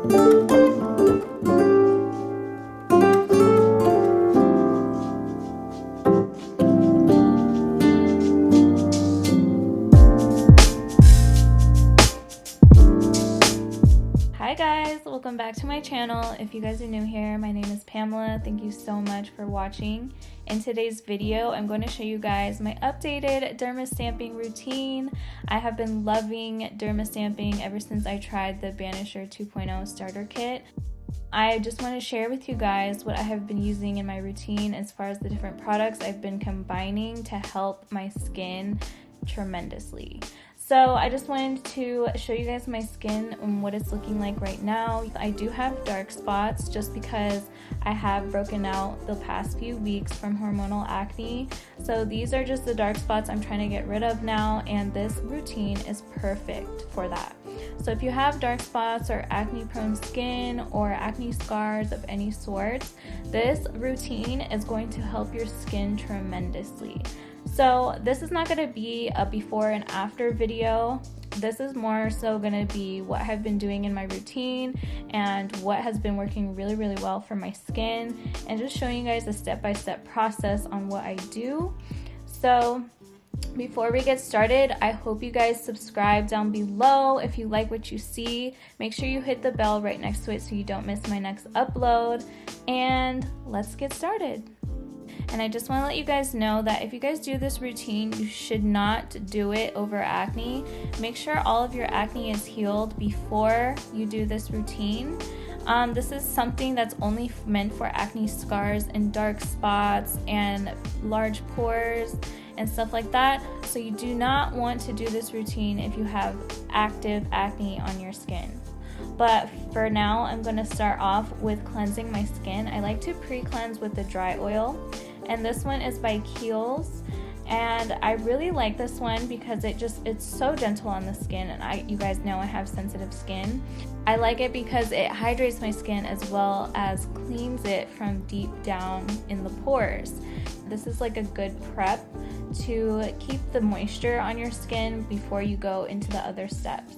Hi guys, welcome back to my channel. If you guys are new here, my name is Pamela. Thank you so much for watching. In today's video, I'm going to show you guys my updated dermastamping routine. I have been loving dermastamping ever since I tried the Banisher 2.0 starter kit. I just want to share with you guys what I have been using in my routine as far as the different products I've been combining to help my skin tremendously. So I just wanted to show you guys my skin and what it's looking like right now. I do have dark spots just because I have broken out the past few weeks from hormonal acne. So these are just the dark spots I'm trying to get rid of now, and this routine is perfect for that. So if you have dark spots or acne prone skin or acne scars of any sort, this routine is going to help your skin tremendously. So this is not going to be a before and after video. This is more so going to be what I've been doing in my routine and what has been working really well for my skin, and just showing you guys a step-by-step process on what I do. So before we get started, I hope you guys subscribe down below. If you like what you see, make sure you hit the bell right next to it so you don't miss my next upload. And let's get started. And I just want to let you guys know that if you guys do this routine, you should not do it over acne. Make sure all of your acne is healed before you do this routine. This is something that's only meant for acne scars and dark spots and large pores and stuff like that. So you do not want to do this routine if you have active acne on your skin. But for now, I'm going to start off with cleansing my skin. I like to pre-cleanse with the dry oil. And this one is by Kiehl's, and I really like this one because it's so gentle on the skin, and you guys know I have sensitive skin. I like it because it hydrates my skin as well as cleans it from deep down in the pores. This is like a good prep to keep the moisture on your skin before you go into the other steps.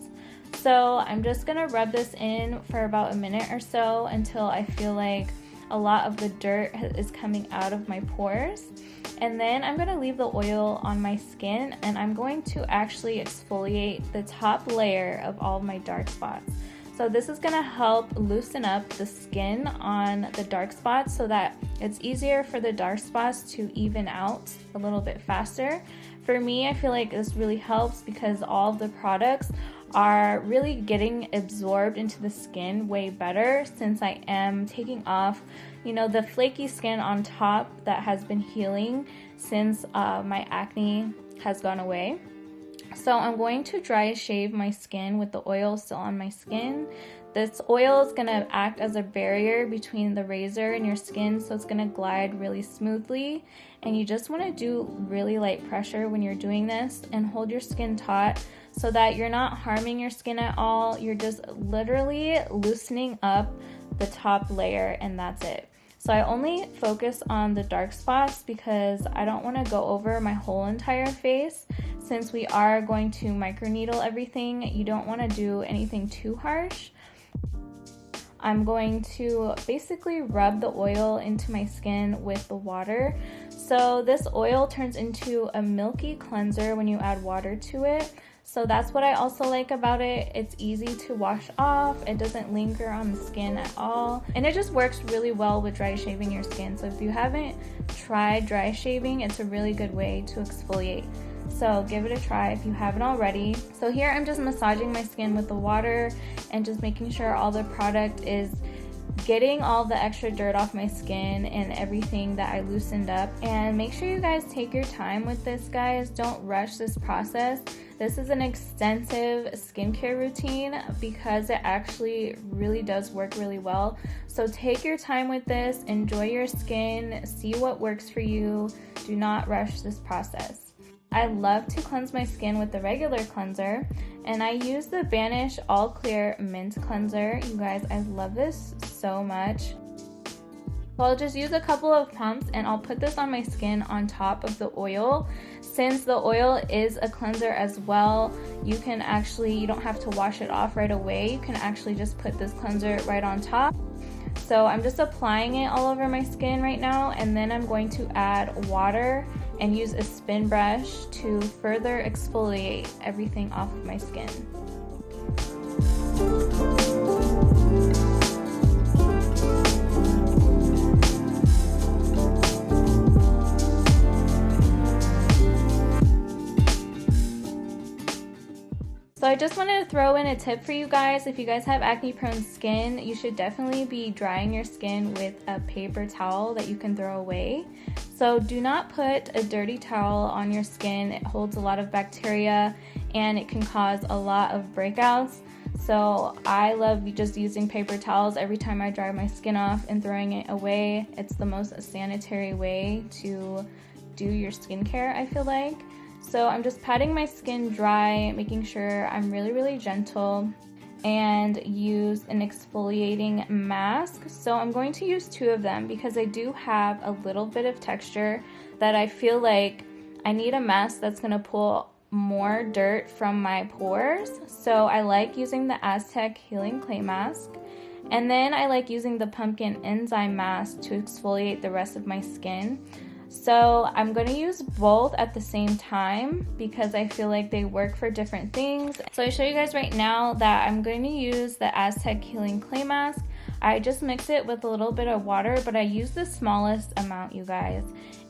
So I'm just gonna rub this in for about a minute or so until I feel like a lot of the dirt is coming out of my pores. And then I'm going to leave the oil on my skin, and I'm going to actually exfoliate the top layer of all of my dark spots. So this is going to help loosen up the skin on the dark spots so that it's easier for the dark spots to even out a little bit faster. For me, I feel like this really helps because all of the products are really getting absorbed into the skin way better since I am taking off, the flaky skin on top that has been healing since my acne has gone away. So I'm going to dry shave my skin with the oil still on my skin. This oil is going to act as a barrier between the razor and your skin, so it's going to glide really smoothly. And you just want to do really light pressure when you're doing this and hold your skin taut so that you're not harming your skin at all. You're just literally loosening up the top layer, and that's it. So I only focus on the dark spots because I don't want to go over my whole entire face. Since we are going to microneedle everything, you don't want to do anything too harsh. I'm going to basically rub the oil into my skin with the water. So this oil turns into a milky cleanser when you add water to it. So that's what I also like about it. It's easy to wash off. It doesn't linger on the skin at all. And it just works really well with dry shaving your skin. So if you haven't tried dry shaving, it's a really good way to exfoliate. So give it a try if you haven't already. So here I'm just massaging my skin with the water and just making sure all the product is getting all the extra dirt off my skin and everything that I loosened up. And make sure you guys take your time with this, guys. Don't rush this process. This is an extensive skincare routine because it actually really does work really well. So take your time with this, enjoy your skin, see what works for you. Do not rush this process. I love to cleanse my skin with the regular cleanser, and I use the Banish All Clear Mint Cleanser. You guys, I love this so much. So I'll just use a couple of pumps and I'll put this on my skin on top of the oil. Since the oil is a cleanser as well, you don't have to wash it off right away. You can actually just put this cleanser right on top. So I'm just applying it all over my skin right now, and then I'm going to add water and use a spin brush to further exfoliate everything off of my skin. So I just wanted to throw in a tip for you guys. If you guys have acne prone skin, you should definitely be drying your skin with a paper towel that you can throw away. So do not put a dirty towel on your skin. It holds a lot of bacteria and it can cause a lot of breakouts. So I love just using paper towels every time I dry my skin off and throwing it away. It's the most sanitary way to do your skincare, I feel like. So I'm just patting my skin dry, making sure I'm really gentle, and use an exfoliating mask. So I'm going to use 2 of them because I do have a little bit of texture that I feel like I need a mask that's going to pull more dirt from my pores. So I like using the Aztec Healing Clay Mask. And then I like using the Pumpkin Enzyme Mask to exfoliate the rest of my skin. So I'm going to use both at the same time because I feel like they work for different things. So I show you guys right now that I'm going to use the Aztec Healing Clay Mask. I just mix it with a little bit of water, but I use the smallest amount, you guys.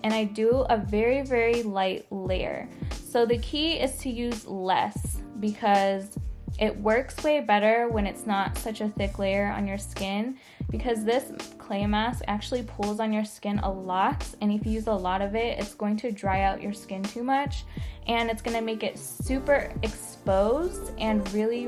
And I do a very light layer. So the key is to use less because it works way better when it's not such a thick layer on your skin, because this clay mask actually pulls on your skin a lot, and if you use a lot of it, it's going to dry out your skin too much and it's going to make it super exposed and really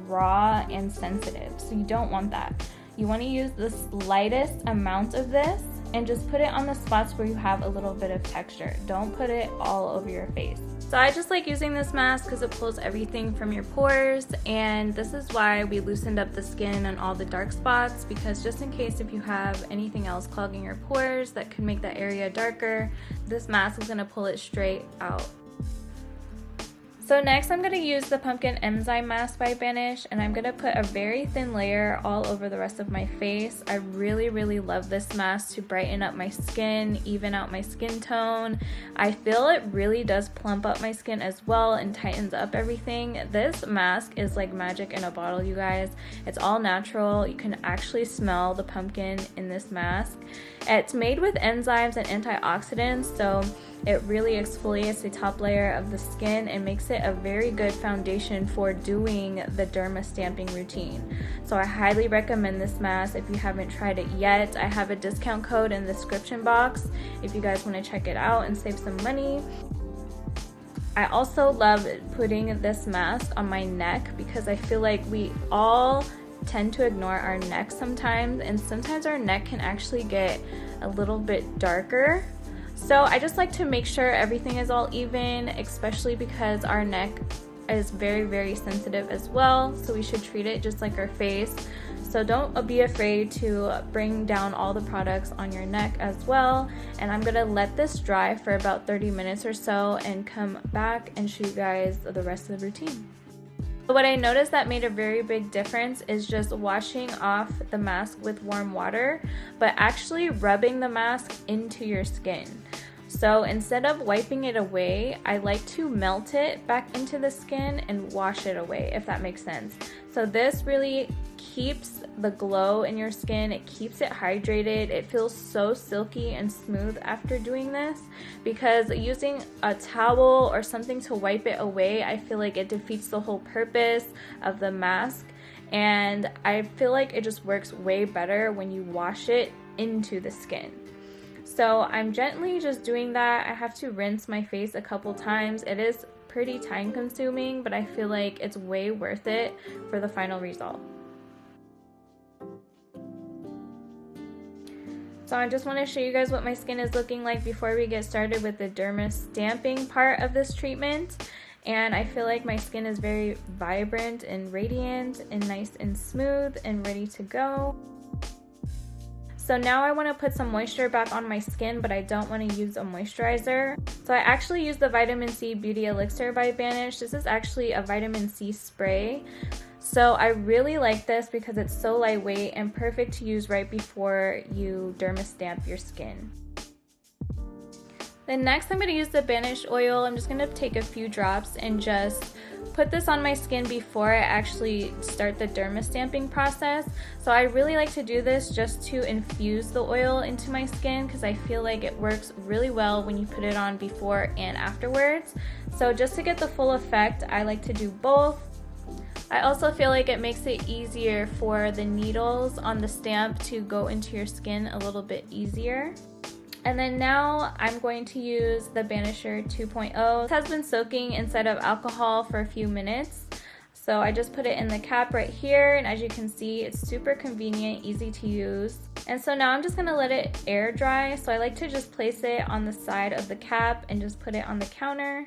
raw and sensitive. So you don't want that. You want to use the lightest amount of this and just put it on the spots where you have a little bit of texture. Don't put it all over your face. So I just like using this mask because it pulls everything from your pores, and this is why we loosened up the skin and all the dark spots, because just in case if you have anything else clogging your pores that could make that area darker, this mask is going to pull it straight out. So next I'm going to use the Pumpkin Enzyme Mask by Banish, and I'm going to put a very thin layer all over the rest of my face. I really love this mask to brighten up my skin, even out my skin tone. I feel it really does plump up my skin as well and tightens up everything. This mask is like magic in a bottle, you guys. It's all natural. You can actually smell the pumpkin in this mask. It's made with enzymes and antioxidants, so it really exfoliates the top layer of the skin and makes it a very good foundation for doing the dermastamping routine. So I highly recommend this mask if you haven't tried it yet. I have a discount code in the description box if you guys want to check it out and save some money. I also love putting this mask on my neck because I feel like we all tend to ignore our neck sometimes, and sometimes our neck can actually get a little bit darker. So I just like to make sure everything is all even, especially because our neck is very sensitive as well, so we should treat it just like our face. So don't be afraid to bring down all the products on your neck as well. And I'm gonna let this dry for about 30 minutes or so and come back and show you guys the rest of the routine. What I noticed that made a very big difference is just washing off the mask with warm water, but actually rubbing the mask into your skin. So instead of wiping it away, I like to melt it back into the skin and wash it away, if that makes sense. So this really keeps the glow in your skin. It keeps it hydrated. It feels so silky and smooth after doing this, because using a towel or something to wipe it away, I feel like it defeats the whole purpose of the mask. And I feel like it just works way better when you wash it into the skin. So I'm gently just doing that. I have to rinse my face a couple times. It is pretty time consuming, but I feel like it's way worth it for the final result. So I just want to show you guys what my skin is looking like before we get started with the dermastamping part of this treatment. And I feel like my skin is very vibrant and radiant and nice and smooth and ready to go. So now I want to put some moisture back on my skin, but I don't want to use a moisturizer. So I actually use the Vitamin C Beauty Elixir by Banish. This is actually a vitamin C spray. So I really like this because it's so lightweight and perfect to use right before you dermastamp your skin. Then next I'm going to use the Banish oil. I'm just going to take a few drops and just put this on my skin before I actually start the dermastamping process. So I really like to do this just to infuse the oil into my skin because I feel like it works really well when you put it on before and afterwards. So just to get the full effect, I like to do both. I also feel like it makes it easier for the needles on the stamp to go into your skin a little bit easier. And then now I'm going to use the Banisher 2.0. This has been soaking inside of alcohol for a few minutes. So I just put it in the cap right here, and as you can see, it's super convenient, easy to use. And so now I'm just gonna let it air dry. So I like to just place it on the side of the cap and just put it on the counter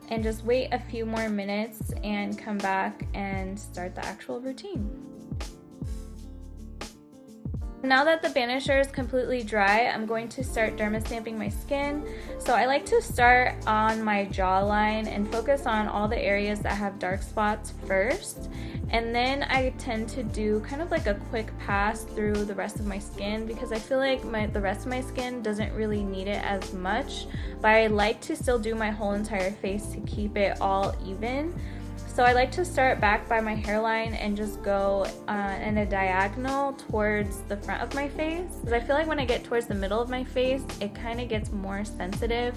and just wait a few more minutes and come back and start the actual routine. Now that the Banisher is completely dry, I'm going to start dermastamping my skin. So I like to start on my jawline and focus on all the areas that have dark spots first. And then I tend to do kind of like a quick pass through the rest of my skin because I feel like the rest of my skin doesn't really need it as much. But I like to still do my whole entire face to keep it all even. So I like to start back by my hairline and just go in a diagonal towards the front of my face. Because I feel like when I get towards the middle of my face, it kind of gets more sensitive.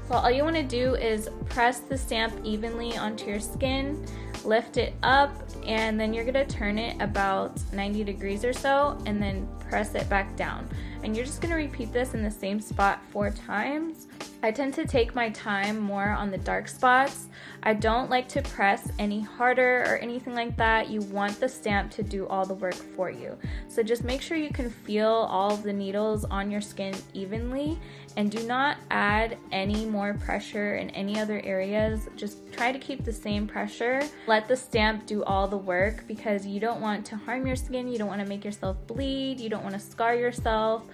So all you want to do is press the stamp evenly onto your skin, lift it up, and then you're going to turn it about 90 degrees or so, and then press it back down. And you're just going to repeat this in the same spot 4 times. I tend to take my time more on the dark spots. I don't like to press any harder or anything like that. You want the stamp to do all the work for you. So just make sure you can feel all of the needles on your skin evenly, and do not add any more pressure in any other areas. Just try to keep the same pressure. Let the stamp do all the work because you don't want to harm your skin. You don't want to make yourself bleed. You don't want to scar yourself.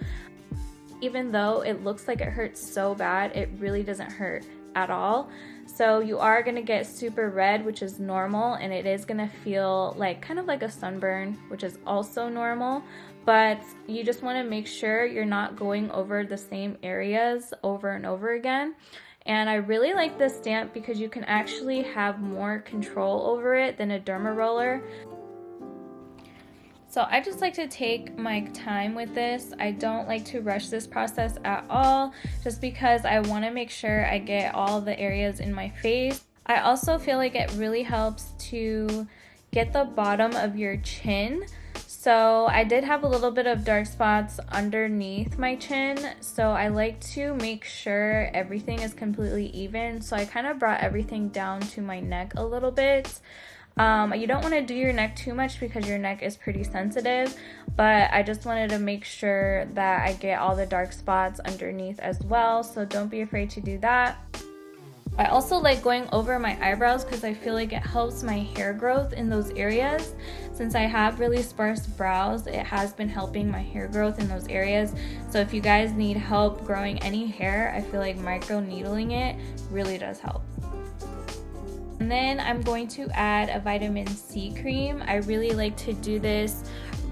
Even though it looks like it hurts so bad, it really doesn't hurt at all. So you are going to get super red, which is normal, and it is going to feel like kind of like a sunburn, which is also normal. But you just want to make sure you're not going over the same areas over and over again. And I really like this stamp because you can actually have more control over it than a derma roller. So I just like to take my time with this. I don't like to rush this process at all, just because I want to make sure I get all the areas in my face. I also feel like it really helps to get the bottom of your chin. So I did have a little bit of dark spots underneath my chin, so I like to make sure everything is completely even. So I kind of brought everything down to my neck a little bit. You don't want to do your neck too much because your neck is pretty sensitive, but I just wanted to make sure that I get all the dark spots underneath as well, so don't be afraid to do that. I also like going over my eyebrows because I feel like it helps my hair growth in those areas. Since I have really sparse brows, it has been helping my hair growth in those areas. So if you guys need help growing any hair, I feel like microneedling it really does help. And then I'm going to add a vitamin C cream. I really like to do this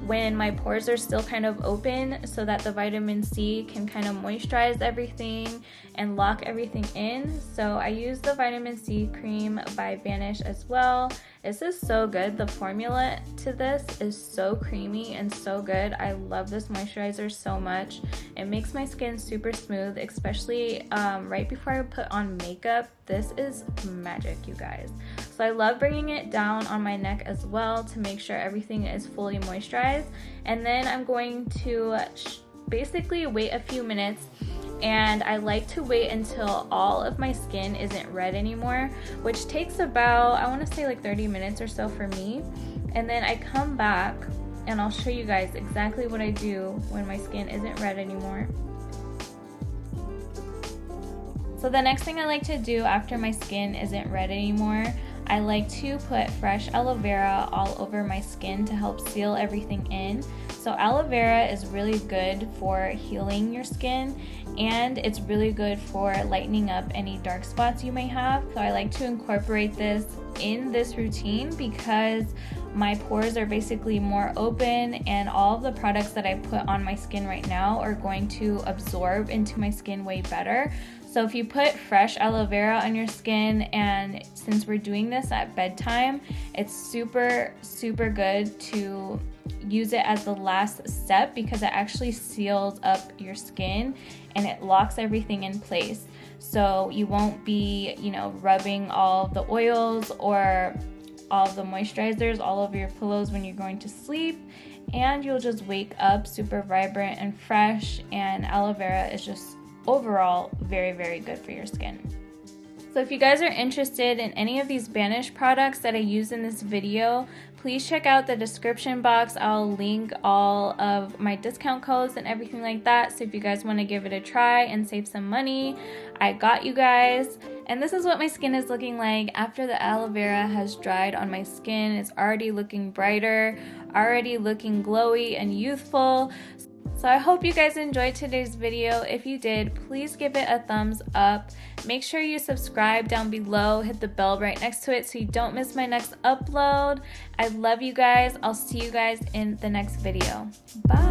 when my pores are still kind of open so that the vitamin C can kind of moisturize everything and lock everything in. So I use the vitamin C cream by Banish as well. This is so good. The formula to this is so creamy and so good. I love this moisturizer so much. It makes my skin super smooth, especially right before I put on makeup. This is magic, you guys. So I love bringing it down on my neck as well to make sure everything is fully moisturized. And then I'm going to basically wait a few minutes, and I like to wait until all of my skin isn't red anymore, which takes about, I want to say like 30 minutes or so for me. And then I come back and I'll show you guys exactly what I do when my skin isn't red anymore. So the next thing I like to do after my skin isn't red anymore, I like to put fresh aloe vera all over my skin to help seal everything in. So aloe vera is really good for healing your skin, and it's really good for lightening up any dark spots you may have. So I like to incorporate this in this routine because my pores are basically more open, and all of the products that I put on my skin right now are going to absorb into my skin way better. So if you put fresh aloe vera on your skin, and since we're doing this at bedtime, it's super good to use it as the last step because it actually seals up your skin and it locks everything in place. So you won't be, rubbing all the oils or all the moisturizers all over your pillows when you're going to sleep, and you'll just wake up super vibrant and fresh. And aloe vera is just overall very good for your skin. So if you guys are interested in any of these Banish products that I use in this video, please check out the description box. I'll link all of my discount codes and everything like that. So if you guys want to give it a try and save some money, I got you guys. And this is what my skin is looking like after the aloe vera has dried on my skin. It's already looking brighter, already looking glowy and youthful. So I hope you guys enjoyed today's video. If you did, please give it a thumbs up. Make sure you subscribe down below, hit the bell right next to it so you don't miss my next upload. I love you guys. I'll see you guys in the next video. Bye.